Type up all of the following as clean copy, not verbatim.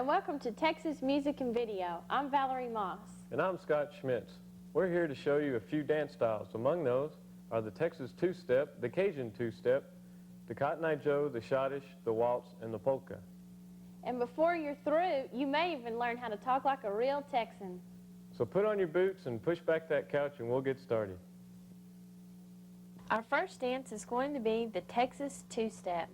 and welcome to Texas Music and Video. I'm Valerie Moss. And I'm Scott Schmitz. We're here to show you a few dance styles. Among those are the Texas two-step, the Cajun two-step, the Cotton Eye Joe, the schottisch, the waltz, and the polka. And before you're through, you may even learn how to talk like a real Texan. So put on your boots and push back that couch and we'll get started. Our first dance is going to be the Texas two-step.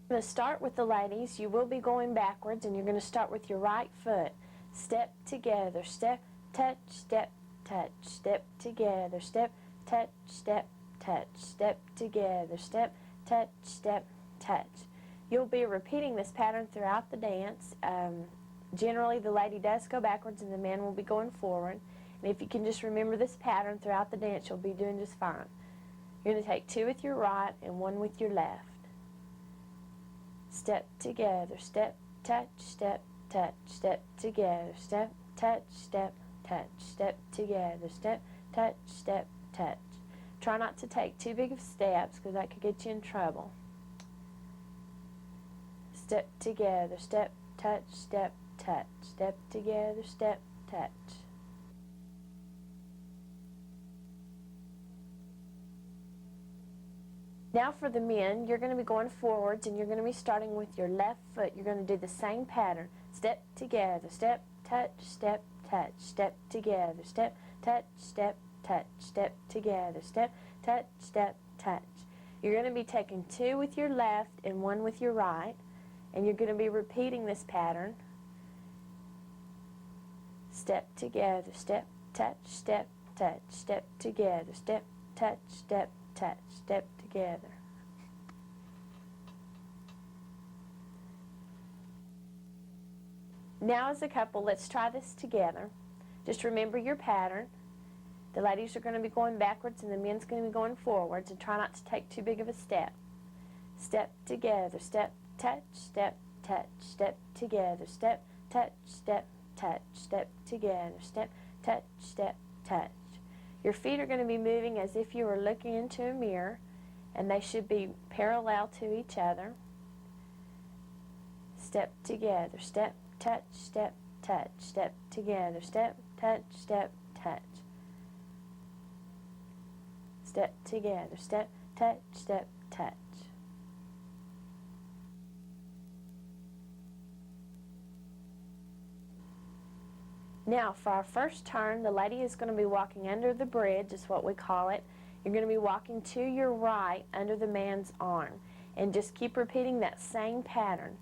I'm going to start with the ladies. You will be going backwards, and you're going to start with your right foot. Step together, step, touch, step, touch, step together, step, touch, step, touch, step together, step, touch, step, touch. You'll be repeating this pattern throughout the dance. Generally, the lady does go backwards and the man will be going forward. And if you can just remember this pattern throughout the dance, you'll be doing just fine. You're going to take two with your right and one with your left. Step together, step, touch, step, touch, step together, step, touch, step, touch, step together, step, touch, step, touch. Try not to take too big of steps because that could get you in trouble. Step together, step, touch, step, touch, step together, step, touch. Now for the men, you're going to be going forwards and you're going to be starting with your left foot. You're going to do the same pattern. Step together, step, touch, step, touch, step together, step, touch, step, touch, step together, step, touch, step, touch. You're going to be taking two with your left and one with your right, and you're going to be repeating this pattern. Step together, step, touch, step, touch, step together, step, touch, step, touch, step together. Now as a couple, let's try this together. Just remember your pattern. The ladies are going to be going backwards and the men's going to be going forwards, and try not to take too big of a step. Step together, step, touch, step, touch, step together, step, touch, step, touch, step together, step, touch, step, touch. Your feet are going to be moving as if you were looking into a mirror, and they should be parallel to each other. Step together, step, touch, step, touch, step together, step, touch, step, touch. Step together, step, touch, step, touch. Now for our first turn, the lady is going to be walking under the bridge, is what we call it. You're going to be walking to your right under the man's arm, and just keep repeating that same pattern.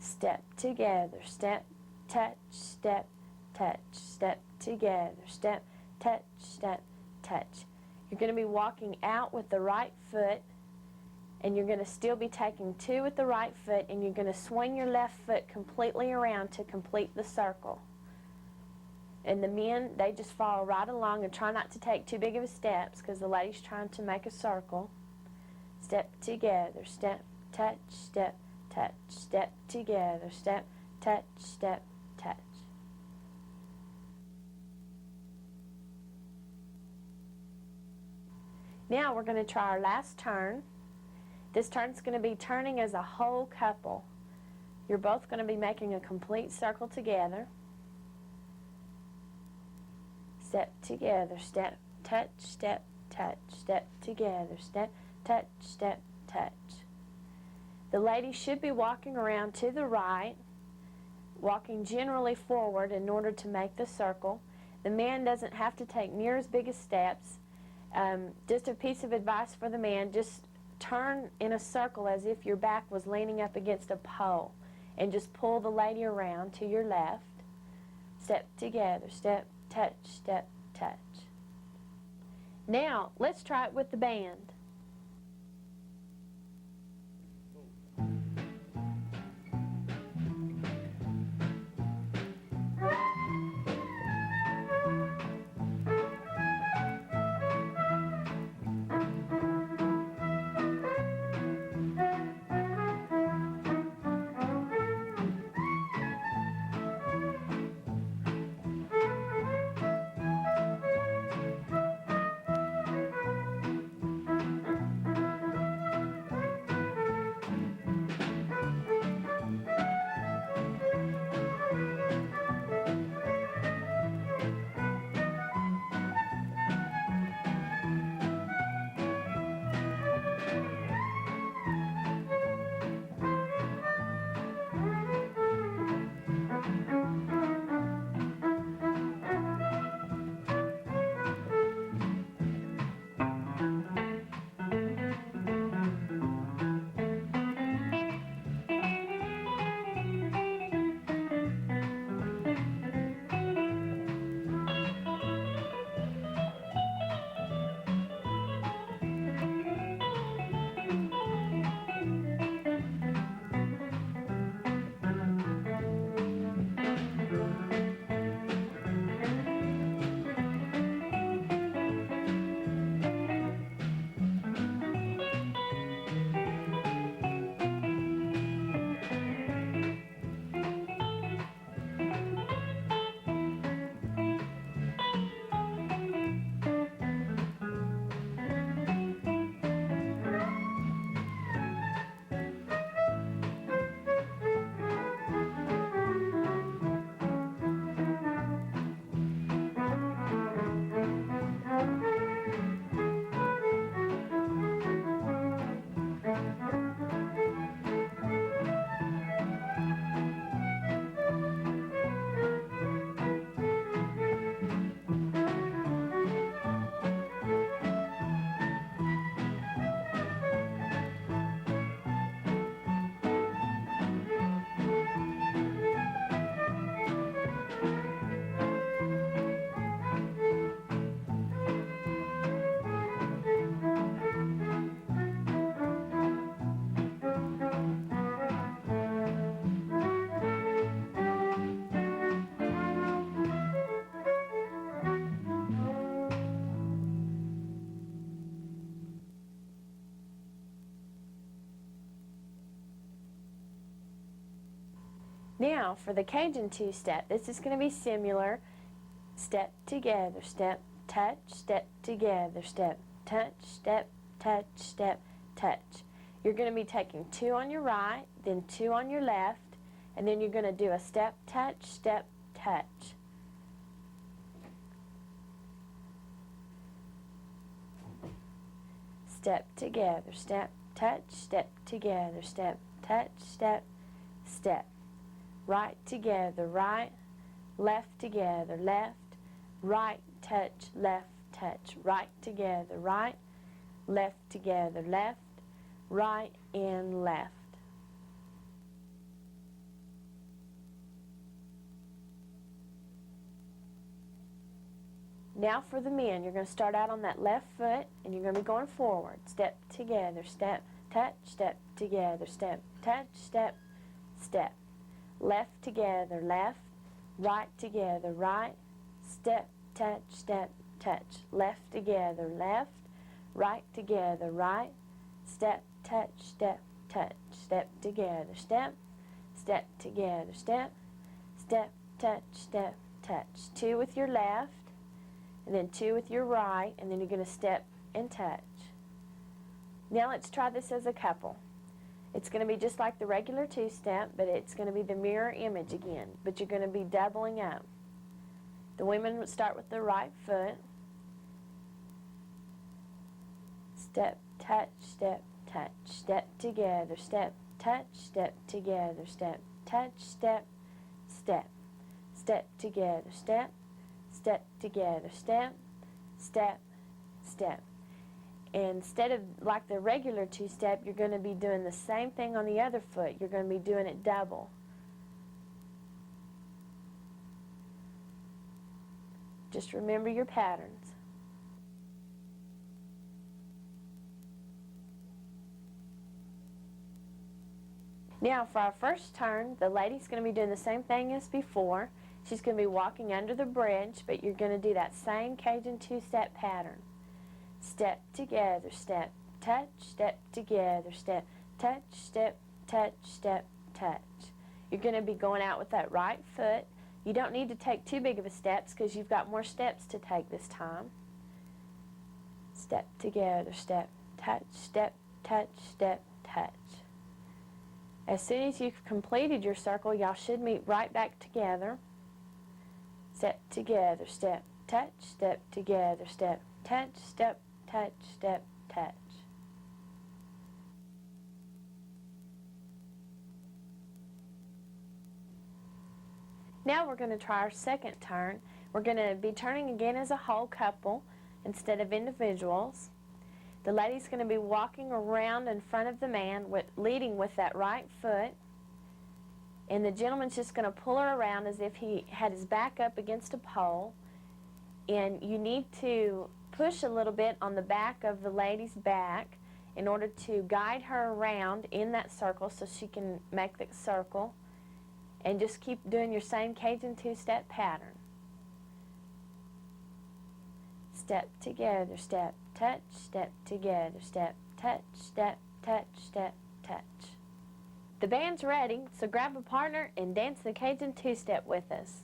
Step together, step, touch, step, touch, step together, step, touch, step, touch. You're going to be walking out with the right foot, and you're going to still be taking two with the right foot, and you're going to swing your left foot completely around to complete the circle. And the men, they just follow right along and try not to take too big of a steps because the lady's trying to make a circle. Step together, step, touch, step, touch, step together, step, touch, step, touch. Now we're going to try our last turn. This turn's going to be turning as a whole couple. You're both going to be making a complete circle together. Step together, step, touch, step, touch, step together, step, touch, step, touch. The lady should be walking around to the right, walking generally forward in order to make the circle. The man doesn't have to take near as big as steps. Just a piece of advice for the man, just turn in a circle as if your back was leaning up against a pole, and just pull the lady around to your left. Step together, step, touch, step, touch. Now, let's try it with the band. Now for the Cajun two-step, this is going to be similar. Step together, step, touch, step together, step, touch, step, touch, step, touch. You're going to be taking 2 on your right, then 2 on your left, and then you're going to do a step, touch, step, touch. Step together, step, touch, step together, step, touch, step, step. Right together, right, left together, left, right, touch, left, touch. Right together, right, left together, left, right, and left. Now for the men, you're going to start out on that left foot and you're going to be going forward. Step together, step, touch, step together, step, touch, step, step. Left together, left, right together, right, step, touch, step, touch. Left together, left, right together, right, step, touch, step, touch. Step together, step, step together, step, step, touch, step, touch. 2 with your left, and then 2 with your right, and then you're going to step and touch. Now let's try this as a couple. It's going to be just like the regular two-step, but it's going to be the mirror image again, but you're going to be doubling up. The women would start with the right foot. Step, touch, step, touch. Step together, step, touch, step together, step, touch, step, step. Step together, step, step together, step, step, step. Instead of like the regular two-step, you're going to be doing the same thing on the other foot. You're going to be doing it double. Just remember your patterns. Now for our first turn, the lady's going to be doing the same thing as before. She's going to be walking under the bridge, but you're going to do that same Cajun two-step pattern. Step together, step, touch, step together, step, touch, step, touch, step, touch. You're going to be going out with that right foot. You don't need to take too big of a steps because you've got more steps to take this time. Step together, step, touch, step, touch, step, touch. As soon as you've completed your circle, y'all should meet right back together. Step together, step, touch, step together, step, touch, step, touch, step, touch. Now we're going to try our second turn. We're going to be turning again as a whole couple instead of individuals. The lady's going to be walking around in front of the man, leading with that right foot. And the gentleman's just going to pull her around as if he had his back up against a pole. And you need to push a little bit on the back of the lady's back in order to guide her around in that circle so she can make the circle. And just keep doing your same Cajun two-step pattern. Step together, step, touch, step together, step, touch, step, touch, step, touch. The band's ready, so grab a partner and dance the Cajun two-step with us.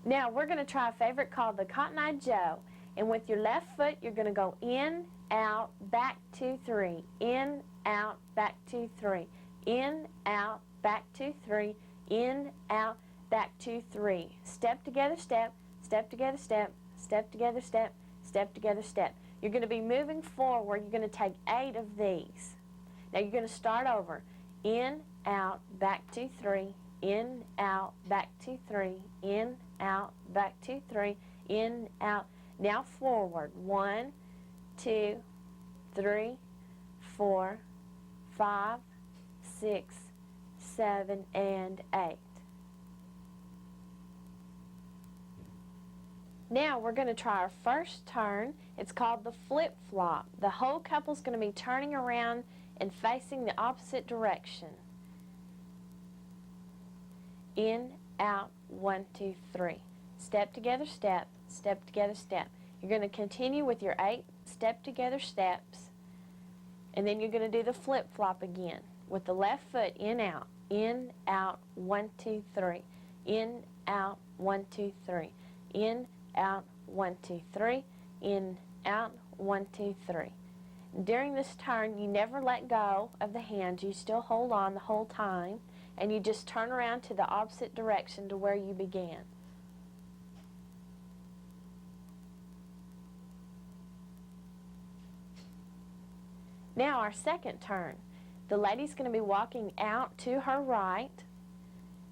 Now we're going to try a favorite called the Cotton-Eye Joe. And with your left foot, you're going to go in, out, back, 2, 3. In, out, back, 2, 3. In, out, back, 2, 3. In, out, back, 2, 3. Step together, step, step together, step, step together, step, step together, step. You're going to be moving forward. You're going to take 8 of these. Now you're going to start over. In, out, back, 2, 3. In, out, back, 2, 3. In, out, back, 2, 3. In, out. Now forward. 1, 2, 3, 4, 5, 6, 7, and 8. Now we're going to try our first turn. It's called the flip-flop. The whole couple's going to be turning around and facing the opposite direction. In, out, 1, 2, 3. Step together, step, step together, step. You're going to continue with your 8 step together steps, and then you're going to do the flip-flop again with the left foot. In, out, 1, 2, 3. In, out, 1, 2, 3. In, out, 1, 2, 3. In, out, 1, 2, 3. During this turn, you never let go of the hands. You still hold on the whole time, and you just turn around to the opposite direction to where you began. Now our second turn. The lady's going to be walking out to her right.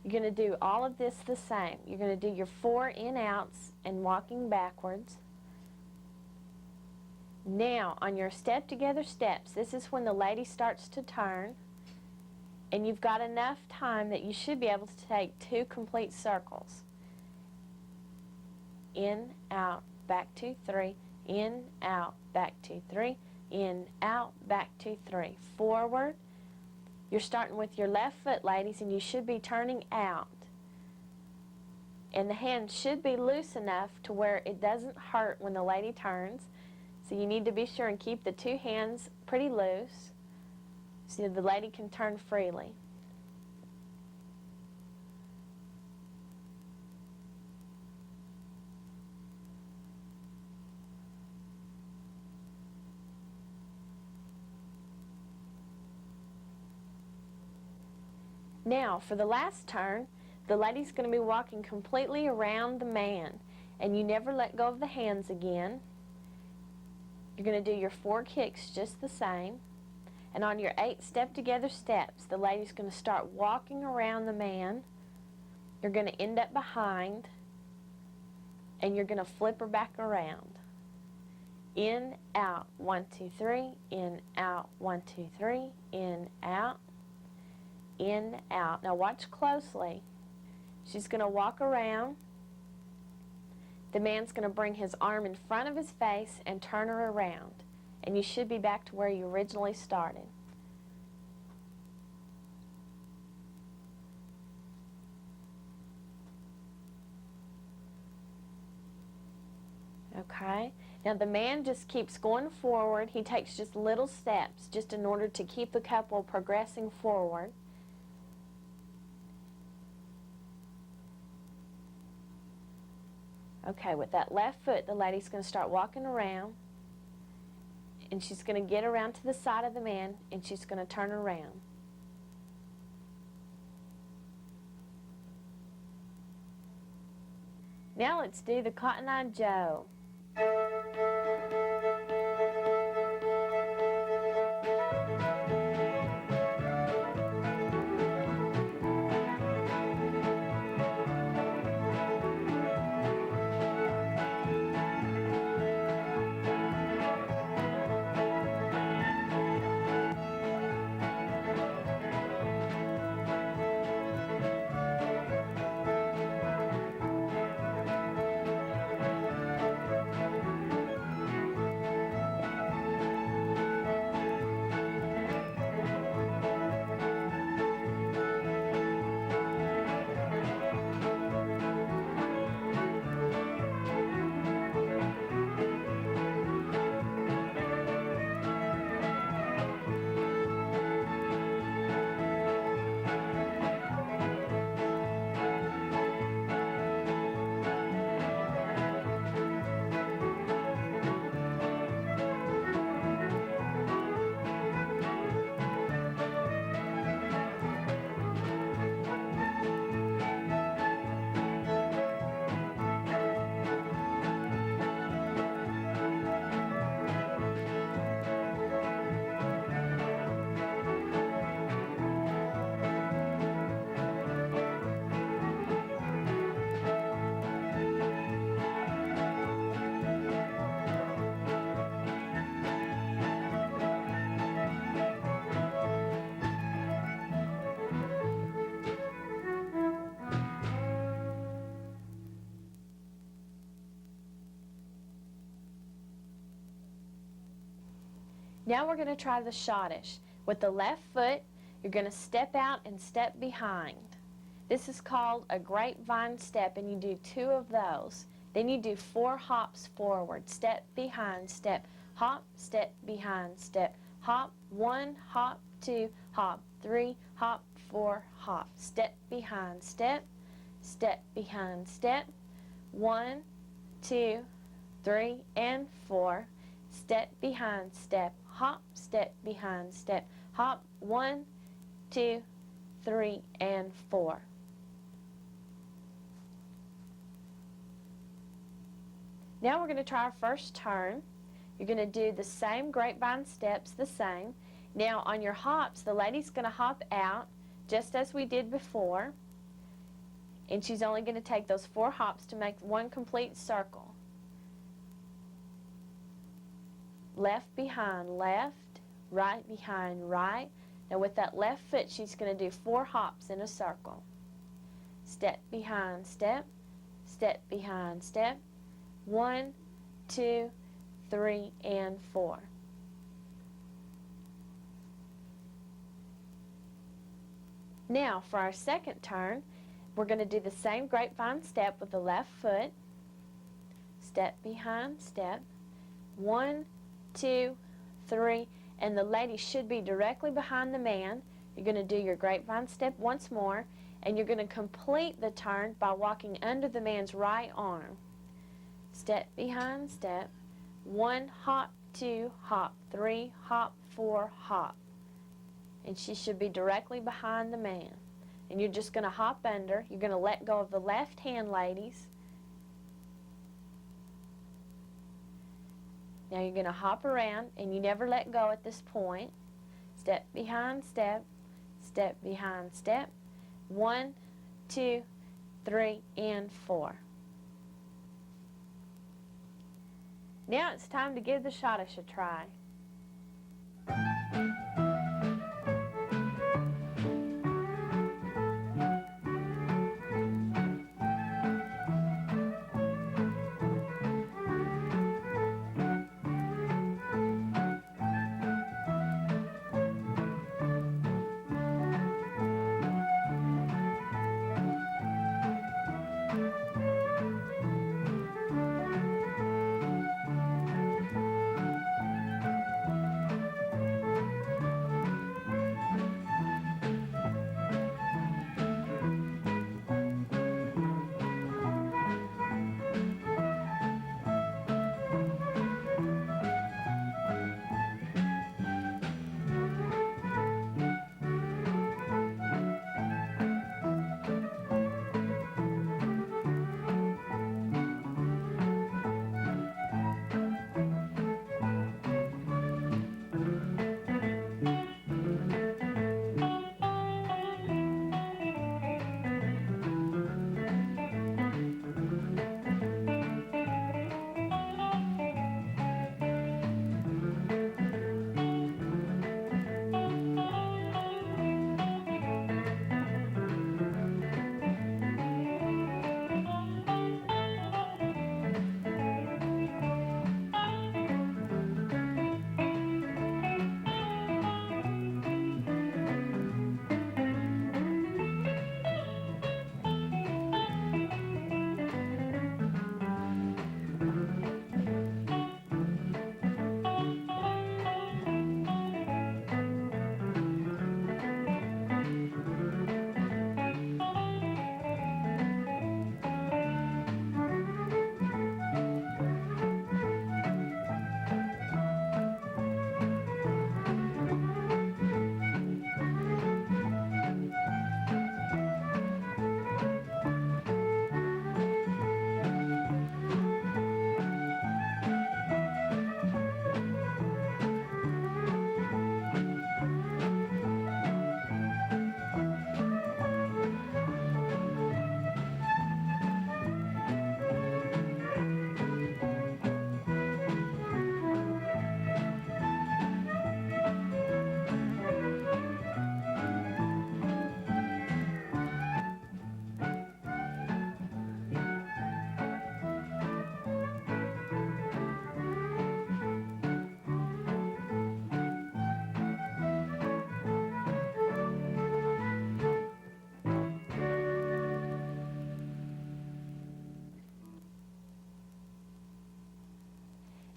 You're going to do all of this the same. You're going to do your 4 in-outs and walking backwards. Now, on your step together steps, this is when the lady starts to turn, and you've got enough time that you should be able to take 2 complete circles. In, out, back, 2, 3. In, out, back, 2, 3. In, out, back, 2, 3. Forward. You're starting with your left foot, ladies, and you should be turning out. And the hand should be loose enough to where it doesn't hurt when the lady turns. So you need to be sure and keep the 2 hands pretty loose so the lady can turn freely. Now, for the last turn, the lady's going to be walking completely around the man, and you never let go of the hands again. You're going to do your 4 kicks just the same. And on your 8 step together steps, the lady's going to start walking around the man. You're going to end up behind, and you're going to flip her back around. In, out, 1, 2, 3. In, out, 1, 2, 3. In, out. In, out. Now watch closely. She's going to walk around. The man's going to bring his arm in front of his face and turn her around. And you should be back to where you originally started. Okay? Now the man just keeps going forward. He takes just little steps just in order to keep the couple progressing forward. Okay, with that left foot, the lady's going to start walking around, and she's going to get around to the side of the man, and she's going to turn around. Now let's do the Cotton-Eye Joe. Now we're going to try the schottisch. With the left foot, you're going to step out and step behind. This is called a grapevine step, and you do 2 of those. Then you do 4 hops forward, step behind, step, hop, step behind, step, hop, 1, hop, 2, hop, 3, hop, 4, hop, step behind, step behind, step, 1, 2, 3, and 4, step behind, step, hop, step behind, step, hop, 1, 2, 3, and 4. Now we're going to try our first turn. You're going to do the same grapevine steps, the same. Now on your hops, the lady's going to hop out just as we did before. And she's only going to take those 4 hops to make 1 complete circle. Left behind left, right behind right. Now with that left foot, she's going to do 4 hops in a circle. Step behind step, step behind step, 1, 2, 3, and 4. Now for our second turn, we're going to do the same grapevine step with the left foot. Step behind step, 1, 2, 3, and the lady should be directly behind the man. You're going to do your grapevine step once more, and you're going to complete the turn by walking under the man's right arm. Step behind step, 1 hop, 2 hop, 3 hop, 4 hop. And she should be directly behind the man. And you're just going to hop under. You're going to let go of the left hand, ladies. Now you're going to hop around, and you never let go at this point. Step behind step, step behind step, 1, 2, 3, and 4. Now it's time to give the schottisch a try.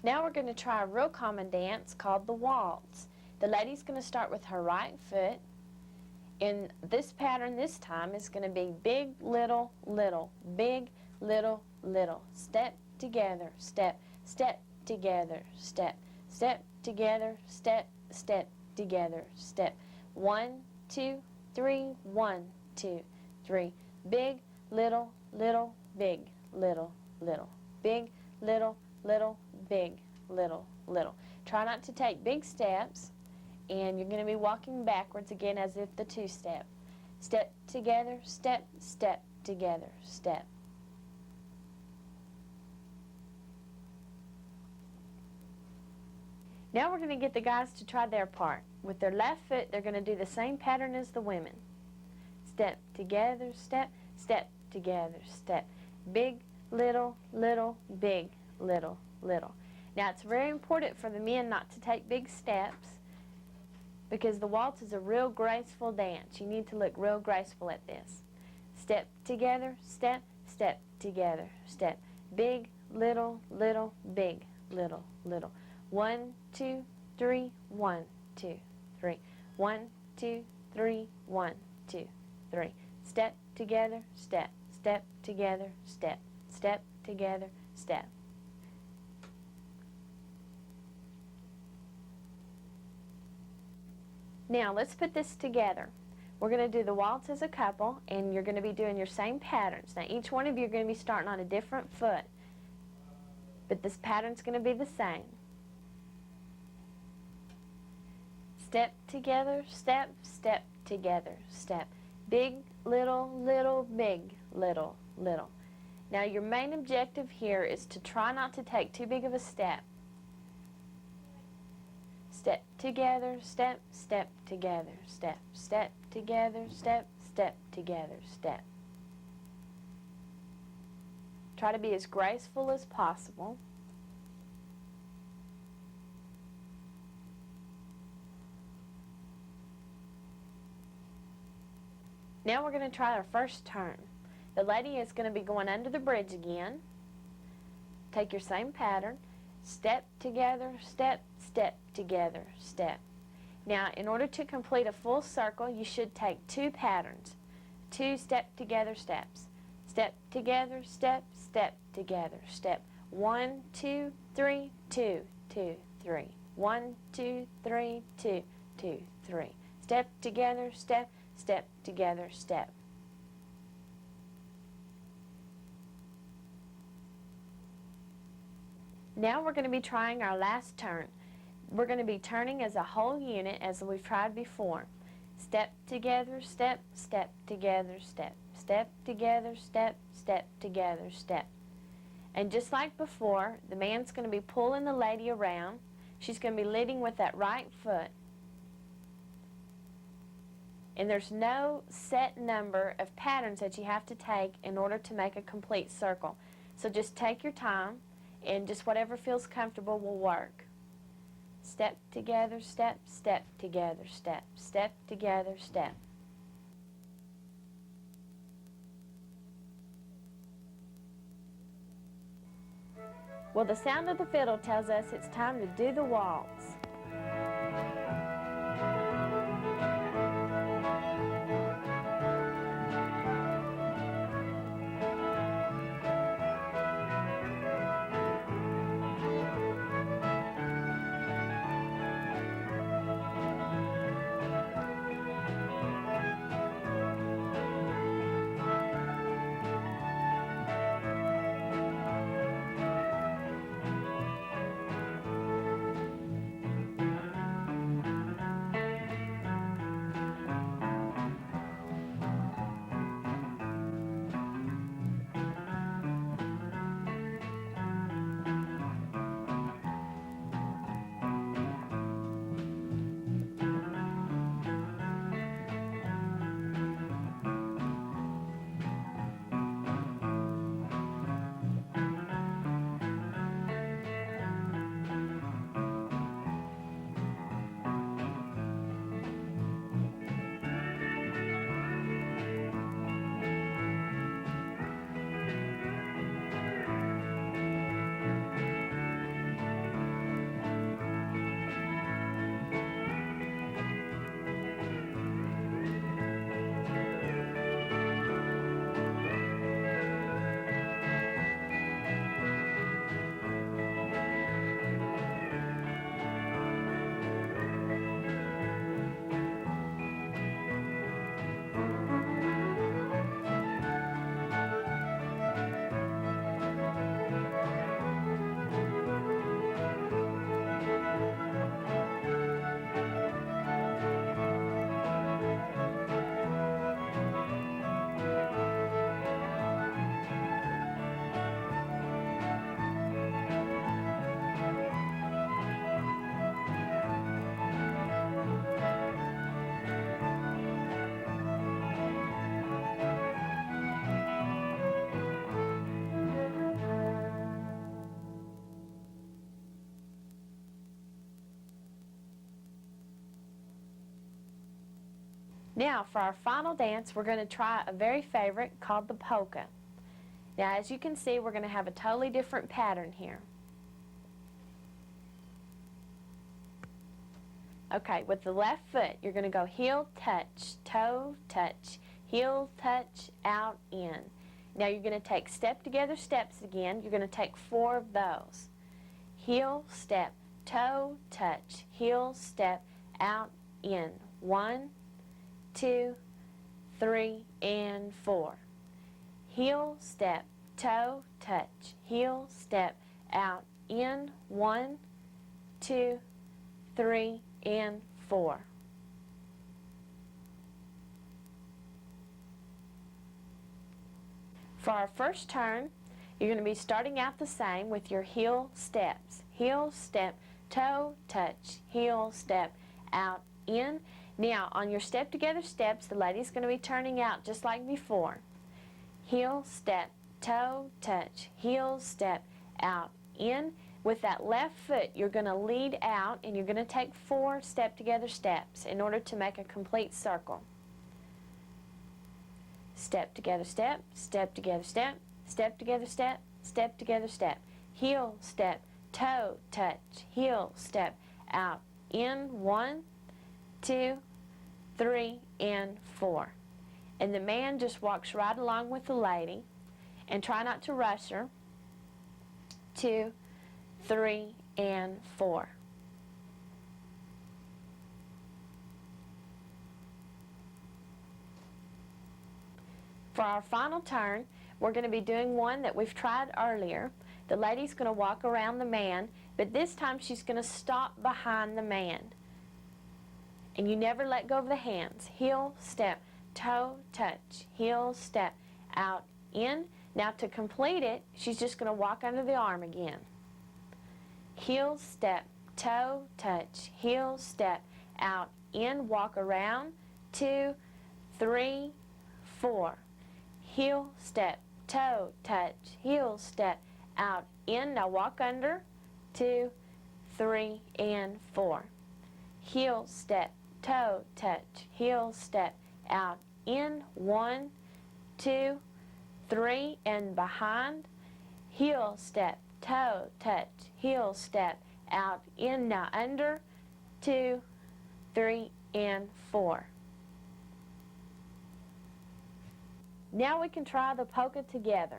Now we're going to try a real common dance called the waltz. The lady's going to start with her right foot, and this pattern this time is going to be big, little, little, big, little, little, step together, step, step together, step, step together, step, step together, step. 1, 2, 3, 1, 2, 3. Big, little, little, big, little, little, big, little, little, big, little, little. Try not to take big steps, and you're going to be walking backwards again as if the two-step. Step together, step, step together, step. Now we're going to get the guys to try their part. With their left foot, they're going to do the same pattern as the women. Step together, step, step together, step. Big, little, little, big, little, little. Now it's very important for the men not to take big steps because the waltz is a real graceful dance. You need to look real graceful at this. Step together, step, step together, step. Big, little, little, big, little, little. 1, 2, 3, 1, 2, 3. 1, 2, 3, 1, 2, 3. Step together, step, step together, step, step together, step. Now let's put this together. We're going to do the waltz as a couple, and you're going to be doing your same patterns. Now each one of you are going to be starting on a different foot, but this pattern's going to be the same. Step together, step, step together, step. Big, little, little, big, little, little. Now your main objective here is to try not to take too big of a step. Step together, step, step together, step, step together, step, step together, step. Try to be as graceful as possible. Now we're going to try our first turn. The lady is going to be going under the bridge again. Take your same pattern. Step together, step, step together, step. Now, in order to complete a full circle, you should take 2 patterns. 2 step together steps. Step together, step, step together, step. 1, 2, 3, 2, 2, 3. 1, 2, 3, 2, 2, 3. Step together, step, step together, step. Now we're going to be trying our last turn. We're going to be turning as a whole unit as we've tried before. Step together, step, step together, step. Step together, step, step together, step. And just like before, the man's going to be pulling the lady around. She's going to be leading with that right foot. And there's no set number of patterns that you have to take in order to make a complete circle. So just take your time, and just whatever feels comfortable will work. Step together, step, step together, step, step together, step. Well, the sound of the fiddle tells us it's time to do the waltz. Now for our final dance, we're going to try a very favorite called the polka. Now as you can see, we're going to have a totally different pattern here. Okay, with the left foot, you're going to go heel, touch, toe, touch, heel, touch, out, in. Now you're going to take step together steps again. You're going to take 4 of those. Heel, step, toe, touch, heel, step, out, in. 1, 2, 3, and 4. Heel, step, toe, touch, heel, step, out, in. 1, 2, 3, and 4. For our first turn, you're going to be starting out the same with your heel steps. Heel, step, toe, touch, heel, step, out, in. Now, on your step together steps, the lady's going to be turning out just like before. Heel, step, toe, touch, heel, step, out, in. With that left foot, you're going to lead out and you're going to take 4 step together steps in order to make a complete circle. Step together step, step together step, step together step, step together step. Heel, step, toe, touch, heel, step, out, in. 1, 2, 3, and 4. And the man just walks right along with the lady, and try not to rush her. 2, 3, and 4. For our final turn, we're going to be doing one that we've tried earlier. The lady's going to walk around the man, but this time she's going to stop behind the man. And you never let go of the hands. Heel, step, toe, touch, heel, step, out, in. Now to complete it, she's just going to walk under the arm again. Heel, step, toe, touch, heel, step, out, in, walk around. 2, 3, 4. Heel, step, toe, touch, heel, step, out, in. Now walk under. 2, 3, and 4. Heel, step, toe, touch, heel, step, out, in. 1, 2, 3, and behind. Heel, step, toe, touch, heel, step, out, in. Now under. 2, 3, and 4. Now we can try the polka together.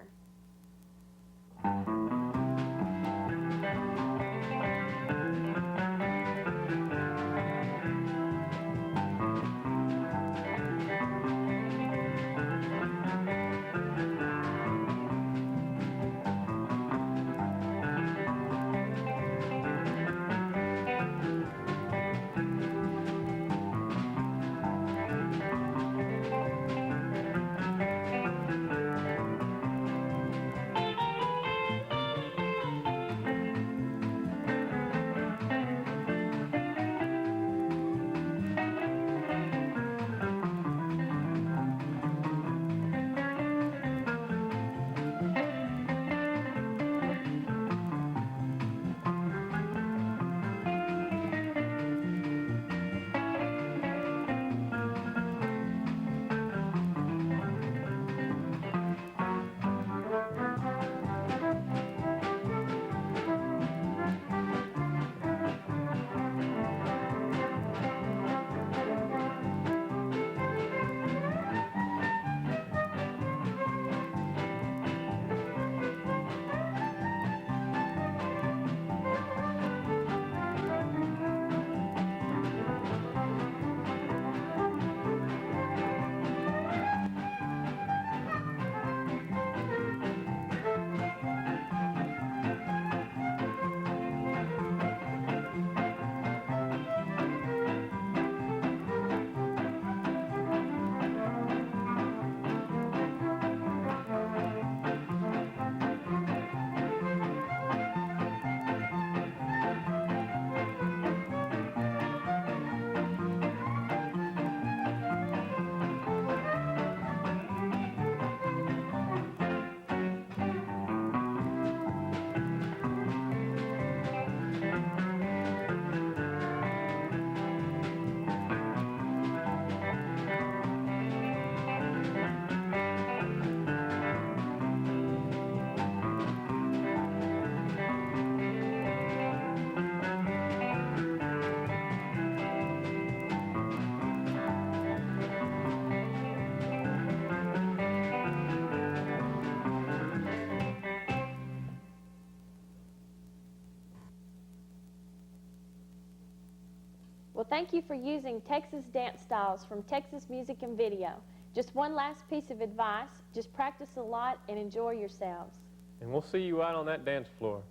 Well, thank you for using Texas dance styles from Texas Music and Video. Just one last piece of advice, just practice a lot and enjoy yourselves. And we'll see you out on that dance floor.